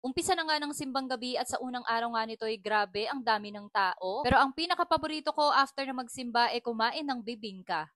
Umpisa na nga ng simbang gabi at sa unang araw nga nito ay grabe ang dami ng tao. Pero ang pinaka-paborito ko after na magsimba ay kumain ng bibingka.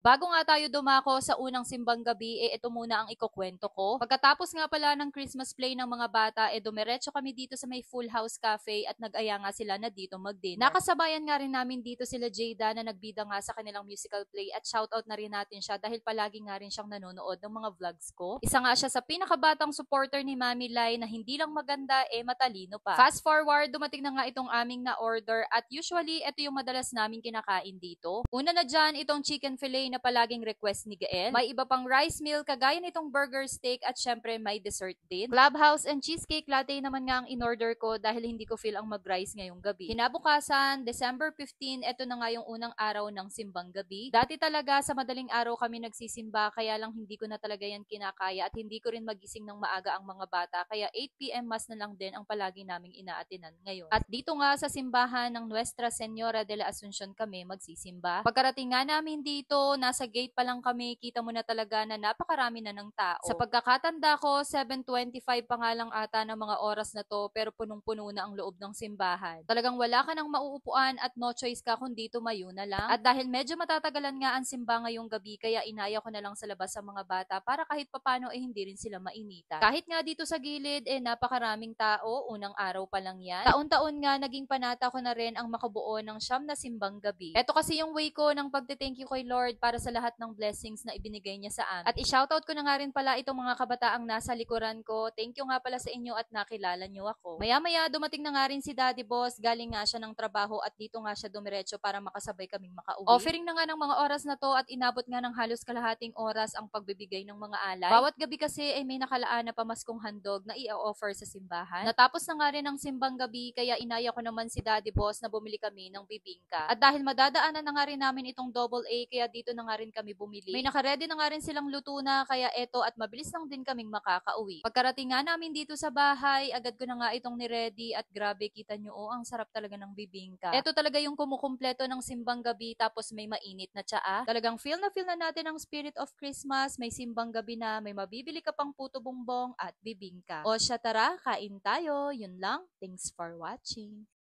Bago nga tayo dumako sa unang simbang gabi, ito muna ang ikukwento ko. Pagkatapos nga pala ng Christmas play ng mga bata, dumiretso kami dito sa may Full House Cafe at nag-aya nga sila na dito mag-dinner. Nakasabayan nga rin namin dito sila Jada na nagbida nga sa kanilang musical play at shoutout na rin natin siya dahil palagi nga rin siyang nanonood ng mga vlogs ko. Isa nga siya sa pinakabatang supporter ni Mami Lai na hindi lang maganda, matalino pa. Fast forward, dumating na nga itong aming na order at usually, ito yung madalas namin kinakain dito. Una na dyan, itong chicken fillet na palaging request ni Gael. May iba pang rice meal kagaya nitong burger steak at syempre may dessert din. Clubhouse and cheesecake latte naman nga ang in-order ko dahil hindi ko feel ang mag-rice ngayong gabi. Kinabukasan, December 15, eto na nga yung unang araw ng simbang gabi. Dati talaga sa madaling araw kami nagsisimba kaya lang hindi ko na talaga yan kinakaya at hindi ko rin magising ng maaga ang mga bata kaya 8 p.m. mass na lang din ang palagi naming inaatinan ngayon. At dito nga sa simbahan ng Nuestra Señora de la Asunción kami magsisimba. Pagkarating nga namin dito, nasa gate pa lang kami, kita mo na talaga na napakarami na ng tao. Sa pagkakatanda ko, 7:25 pa nga lang ata ng mga oras na to pero punong-puno na ang loob ng simbahan. Talagang wala ka nang mauupuan at no choice ka kundi tumayo na lang. At dahil medyo matatagalan nga ang simba ngayong gabi, kaya inaya ko na lang sa labas sa mga bata para kahit papano hindi rin sila mainitan. Kahit nga dito sa gilid, napakaraming tao, unang araw pa lang yan. Taon-taon nga naging panata ko na rin ang makabuo ng siyam na simbang gabi. Ito kasi yung way ko ng pagte-thank you kay Lord para sa lahat ng blessings na ibinigay niya sa amin. At i-shoutout ko na nga rin pala itong mga kabataang nasa likuran ko. Thank you nga pala sa inyo at nakilala niyo ako. Maya-maya dumating na nga rin si Daddy Boss, galing nga siya ng trabaho at dito nga siya dumiretso para makasabay kaming makauwi. Offering na nga ng mga oras na to at inabot nga ng halos kalahating oras ang pagbibigay ng mga alay. Bawat gabi kasi ay may nakalaan na pamaskong handog na i-offer sa simbahan. Natapos na nga rin ang simbang gabi kaya inaya ko naman si Daddy Boss na bumili kami ng bibingka. At dahil madadaanan na nga rin namin itong double A kaya dito na nga rin kami bumili. May nakaredy na nga rin silang luto na kaya eto at mabilis lang din kaming makakauwi. Pagkarating nga namin dito sa bahay, agad ko na nga itong ni-ready at grabe kita nyo ang sarap talaga ng bibingka. Eto talaga yung kumukumpleto ng simbang gabi tapos may mainit na tsaa. Talagang feel na natin ang spirit of Christmas, may simbang gabi na, may mabibili ka pang puto bumbong at bibingka. O siya tara, kain tayo. Yun lang. Thanks for watching.